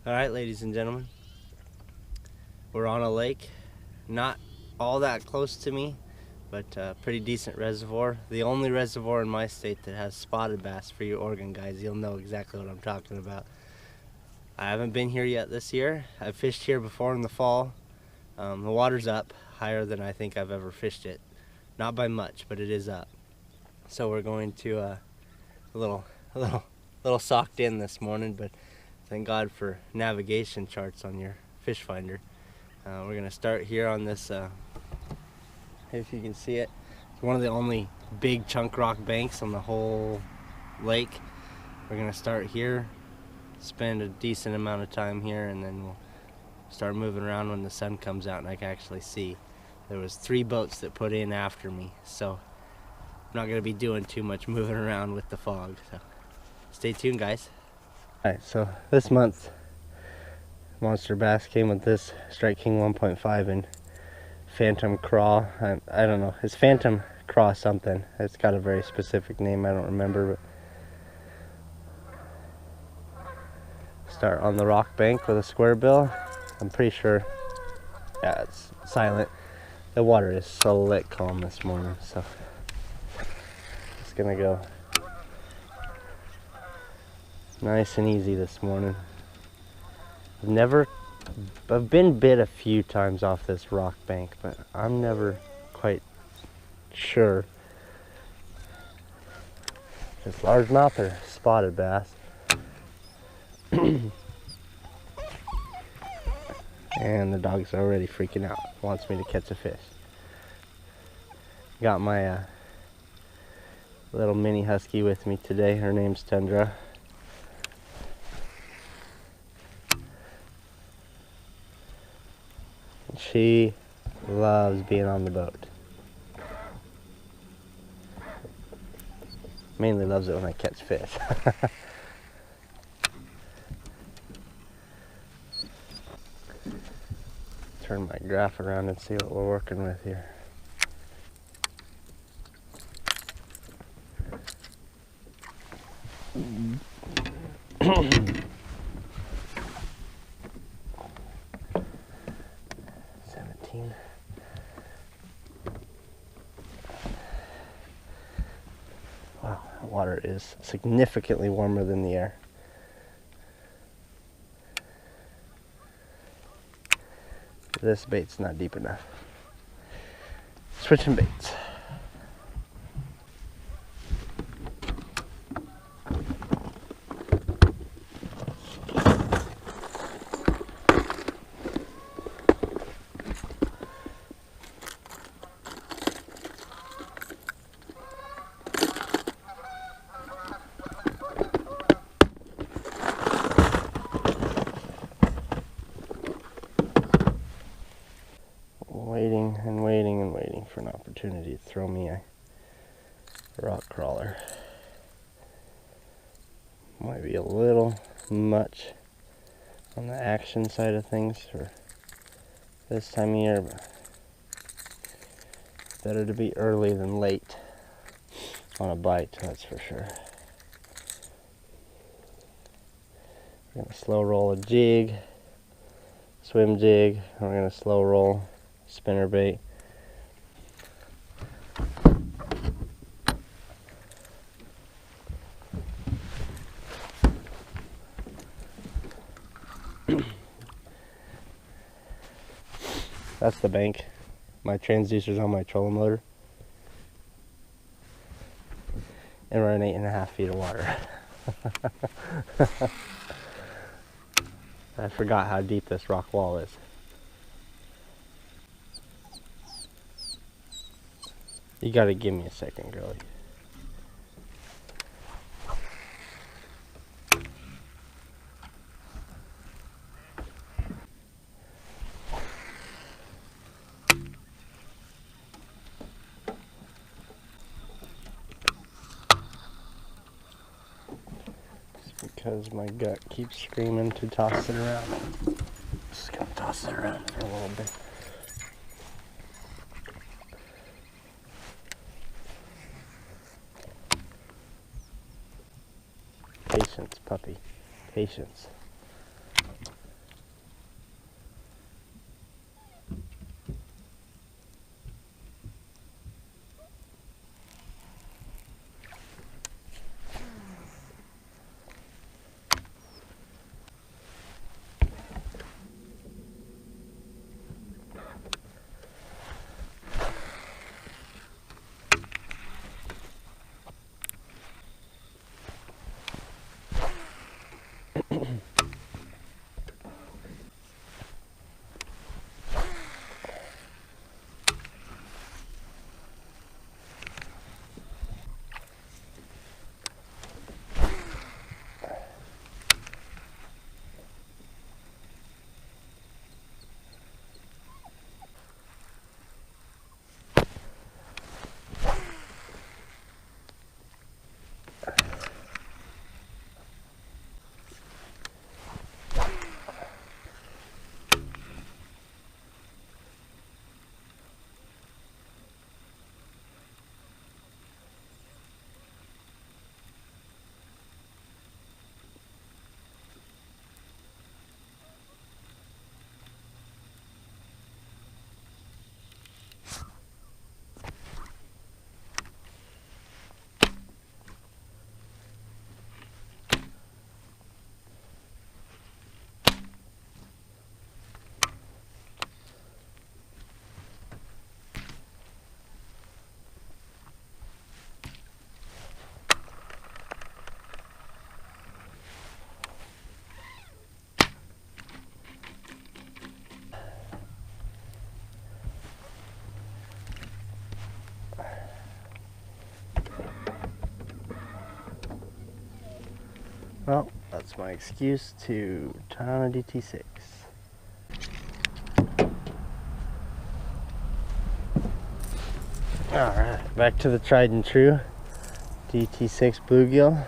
Alright, ladies and gentlemen, we're on a lake, not all that close to me, but a pretty decent reservoir. The only reservoir in my state that has spotted bass. For you Oregon guys, you'll know exactly what I'm talking about. I haven't been here yet this year. I've fished here before in the fall. The water's up higher than I think I've ever fished it. Not by much, but it is up. So we're going to a little socked in this morning, but thank God for navigation charts on your fish finder. We're gonna start here on this, if you can see it, it's one of the only big chunk rock banks on the whole lake. We're gonna start here, spend a decent amount of time here, and then we'll start moving around when the sun comes out and I can actually see. There was 3 boats that put in after me, so I'm not gonna be doing too much moving around with the fog, so stay tuned guys. Alright, so this month monster bass came with this Strike King 1.5 and Phantom Craw. I don't know, it's Phantom Craw something. It's got a very specific name, I don't remember, but start on the rock bank with a square bill. I'm pretty sure, yeah, it's silent. The water is slick calm this morning, so it's gonna go nice and easy this morning. I've been bit a few times off this rock bank, but I'm never quite sure. It's largemouth or spotted bass. And the dog's already freaking out. Wants me to catch a fish. Got my little mini husky with me today. Her name's Tundra. She loves being on the boat. Mainly loves it when I catch fish. Turn my graph around and see what we're working with here. Wow, the water is significantly warmer than the air. This bait's not deep enough. Switching baits. Waiting for an opportunity to throw me a rock crawler. Might be a little much on the action side of things for this time of year, but better to be early than late on a bite, that's for sure. We're gonna slow roll a jig, swim jig, and we're gonna slow roll spinner bait. That's the bank. My transducer's on my trolling motor. And we're in 8.5 feet of water. I forgot how deep this rock wall is. You gotta give me a second, girlie. Because my gut keeps screaming to toss it around. Just gonna toss it around for a little bit. Patience, puppy. Patience. Well, that's my excuse to turn on a DT6. Alright, back to the tried and true DT6 bluegill.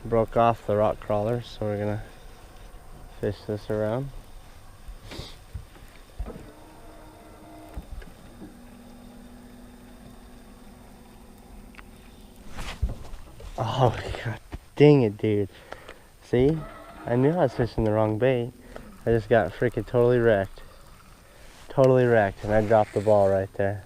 Broke off the rock crawler, so we're gonna fish this around. Oh, god dang it, dude. See? I knew I was fishing the wrong bait. I just got freaking totally wrecked. Totally wrecked, and I dropped the ball right there.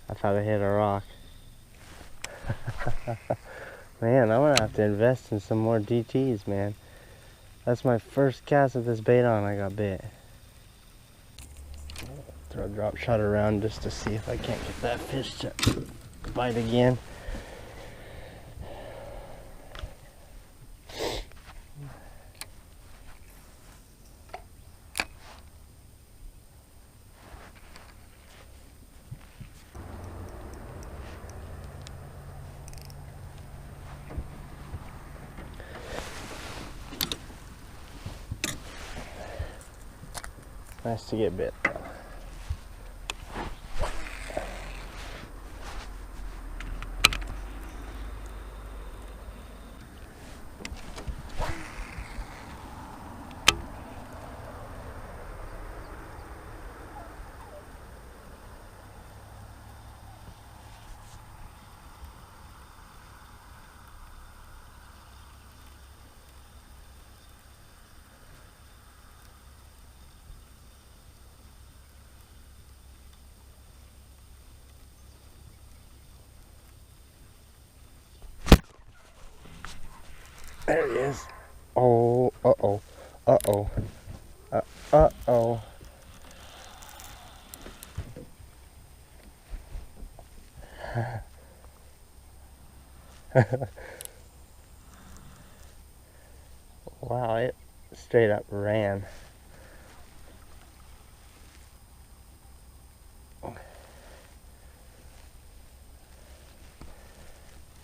I thought I hit a rock. Man, I'm gonna have to invest in some more DTs, man. That's my first cast with this bait on, I got bit. Throw a drop shot around just to see if I can't get that fish to bite again. Nice to get bit. There he is. Oh, uh-oh, uh-oh, uh-oh. Wow, it straight up ran.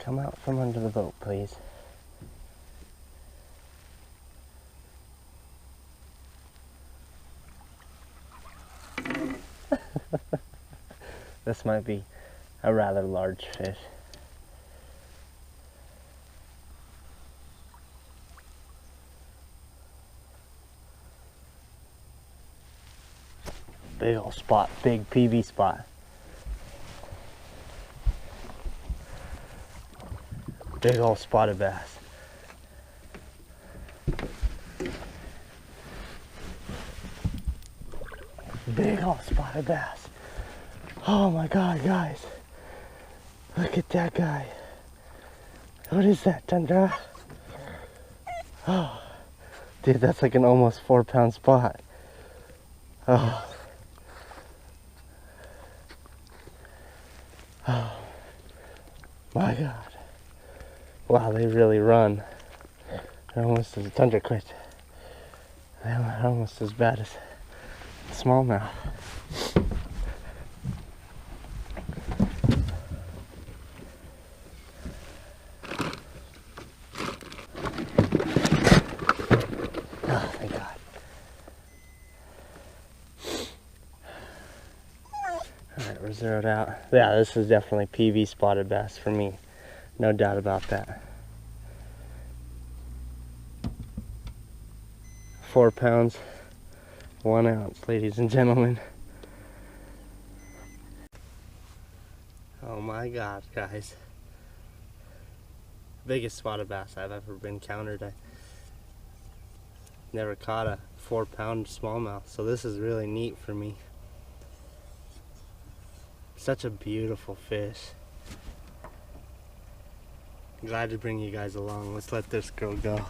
Come out from under the boat, please. This might be a rather large fish. Big old spot, big PB spot. Big old spotted bass. Big old spotted bass. Oh my god, guys. Look at that guy. What is that, Tundra? Oh, dude, that's like an almost 4-pound spot. Oh. Oh my God. Wow, they really run. They're almost as tundra quit. They're almost as bad as smallmouth. Oh, thank God. Alright, we're zeroed out. Yeah, this is definitely PV spotted bass for me. No doubt about that. 4 pounds, 1 ounce, ladies and gentlemen. Oh my God, guys. Biggest spotted bass I've ever been encountered. I never caught a 4-pound smallmouth, so this is really neat for me. Such a beautiful fish. Glad to bring you guys along. Let's let this girl go.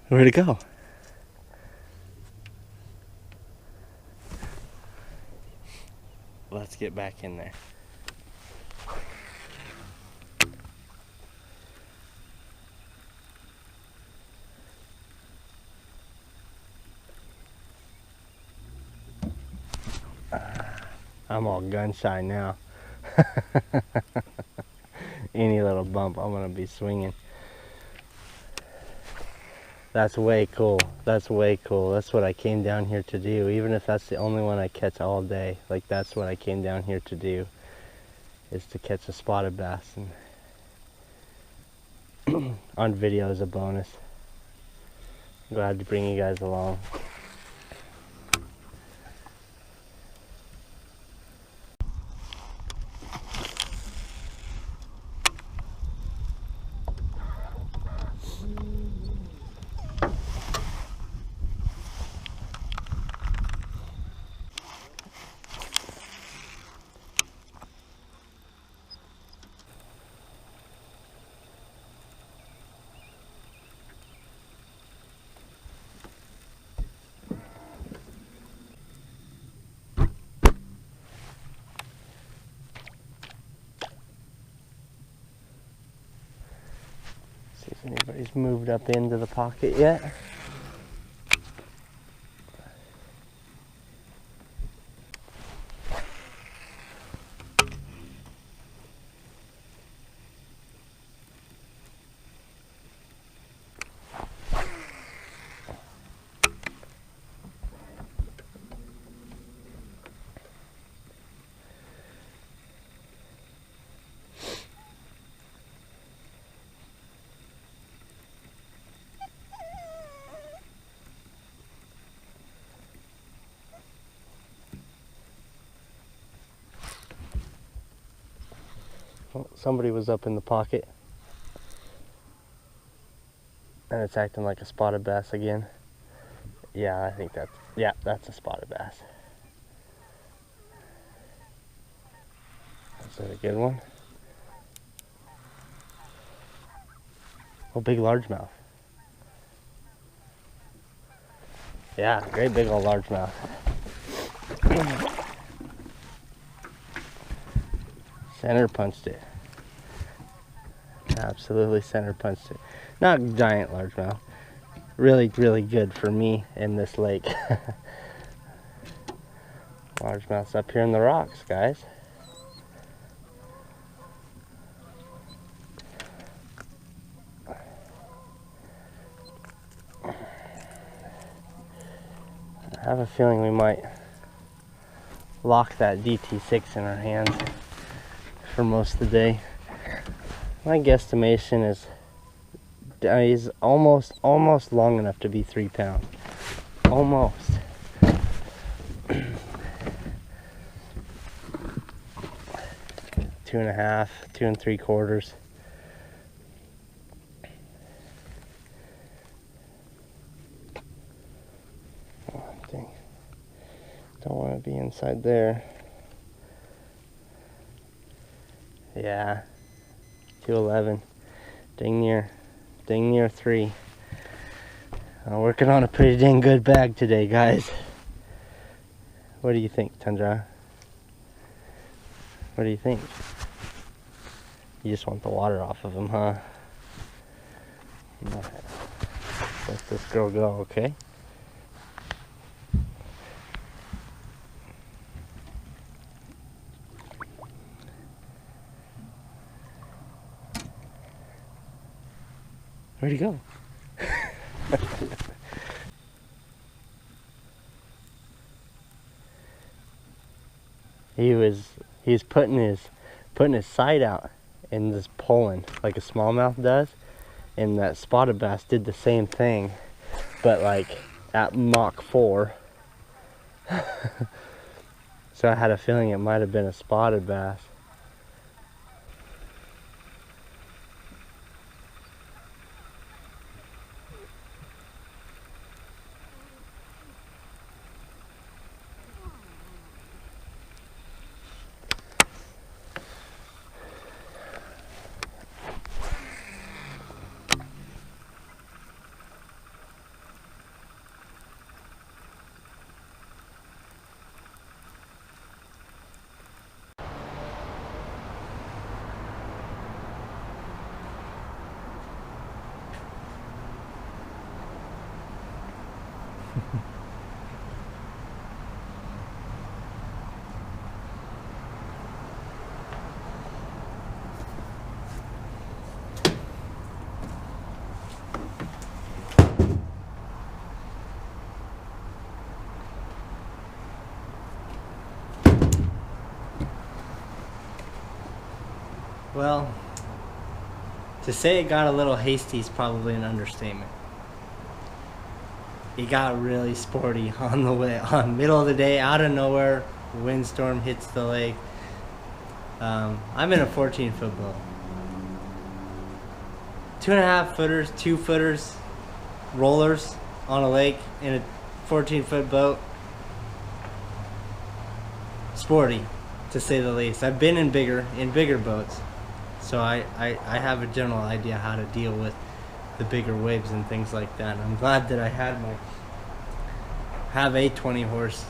Where'd it go? Let's get back in there. I'm all gun shy now. Any little bump, I'm gonna be swinging. That's way cool. That's way cool. That's what I came down here to do. Even if that's the only one I catch all day, like that's what I came down here to do, is to catch a spotted bass. And on video is a bonus. Glad to bring you guys along. See if anybody's moved up into the pocket yet. Well, somebody was up in the pocket. And it's acting like a spotted bass again. Yeah, I think that's a spotted bass. Is that a good one? Oh, big largemouth. Yeah, great big old largemouth. Center punched it. Absolutely center punched it. Not giant largemouth. Really, really good for me in this lake. Largemouths up here in the rocks, guys. I have a feeling we might lock that DT6 in our hands for most of the day. My guesstimation is he's almost long enough to be 3 pounds. Almost. 2 1/2, 2 3/4. Don't want to be inside there. Yeah, 211. Dang near 3. I'm working on a pretty dang good bag today, guys. What do you think, Tundra? What do you think? You just want the water off of him, huh? Let this girl go, okay? Where'd he go? He's putting his side out and just pulling like a smallmouth does, and that spotted bass did the same thing, but like at Mach 4. So I had a feeling it might have been a spotted bass. Well, to say it got a little hasty is probably an understatement. It got really sporty on the way, on middle of the day, out of nowhere, windstorm hits the lake. I'm in a 14-foot boat. 2.5 footers, 2 footers, rollers on a lake in a 14-foot boat. Sporty, to say the least. I've been in bigger boats, so I have a general idea how to deal with the bigger waves and things like that. And I'm glad that I have a 20 horse,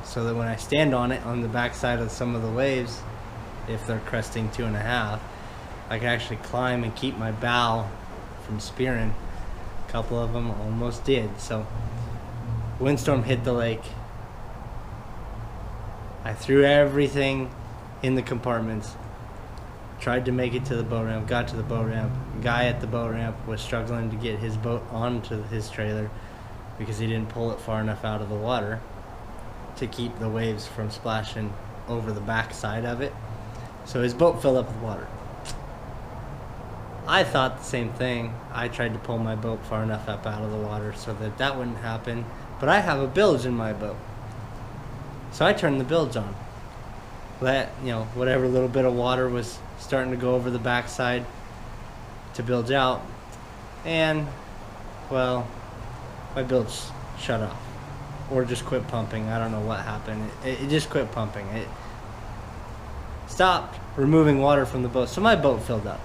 so that when I stand on it on the backside of some of the waves, if they're cresting 2.5, I can actually climb and keep my bow from spearing. A couple of them almost did. So windstorm hit the lake. I threw everything in the compartments, tried to make it to the boat ramp, got to the boat ramp. The guy at the boat ramp was struggling to get his boat onto his trailer because he didn't pull it far enough out of the water to keep the waves from splashing over the back side of it. So his boat filled up with water. I thought the same thing. I tried to pull my boat far enough up out of the water so that that wouldn't happen, but I have a bilge in my boat. So I turned the bilge on. Let, whatever little bit of water was starting to go over the backside to bilge out. And, well, my bilge shut off. Or just quit pumping. I don't know what happened. It just quit pumping. It stopped removing water from the boat. So my boat filled up.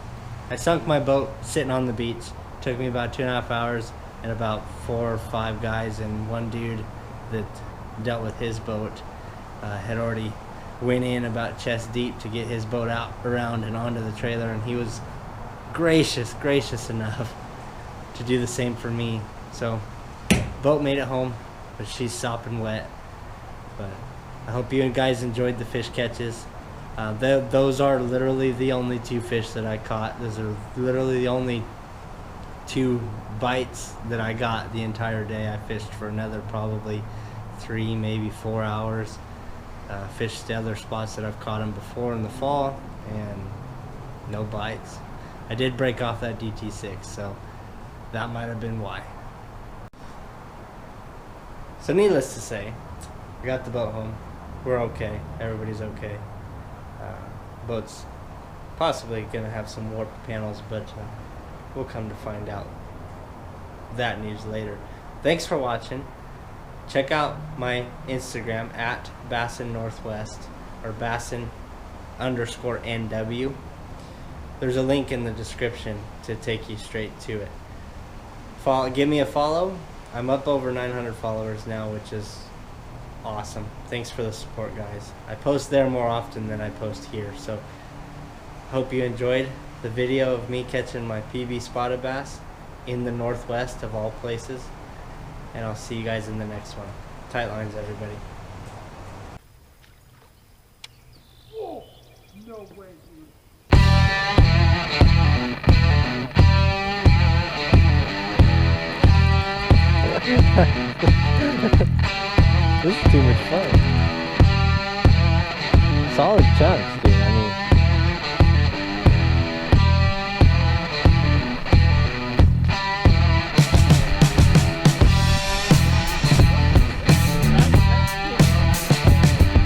I sunk my boat sitting on the beach. Took me about 2.5 hours and about 4 or 5 guys and one dude that dealt with his boat had already went in about chest deep to get his boat out around and onto the trailer, and he was gracious enough to do the same for me. So boat made it home, but she's sopping wet. But I hope you guys enjoyed the fish catches. Those are literally the only 2 fish that I caught. Those are literally the only 2 bites that I got the entire day. I fished for another probably 3, maybe 4 hours. Fished the other spots that I've caught them before in the fall, and no bites. I did break off that DT6, so that might have been why. So needless to say, I got the boat home. We're okay. Everybody's okay. Boat's possibly gonna have some warp panels, but we'll come to find out that news later. Thanks for watching. check out my Instagram at BassinNorthwest or Bassin_NW. There's a link in the description to take you straight to it. Give me a follow. I'm up over 900 followers now, which is awesome. Thanks for the support, guys. I post there more often than I post here, so hope you enjoyed the video of me catching my PB spotted bass in the Northwest of all places, and I'll see you guys in the next one. Tight lines, everybody. Oh, no way, dude. This is too much fun. Solid chunks, dude. I mean,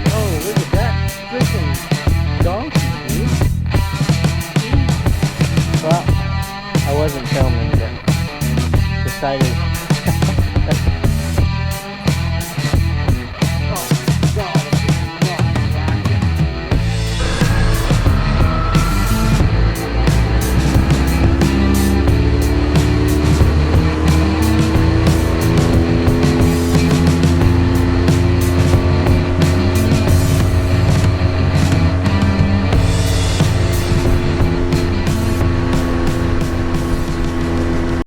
oh, look at that freaking donkey, dude. Well, I wasn't filming, but decided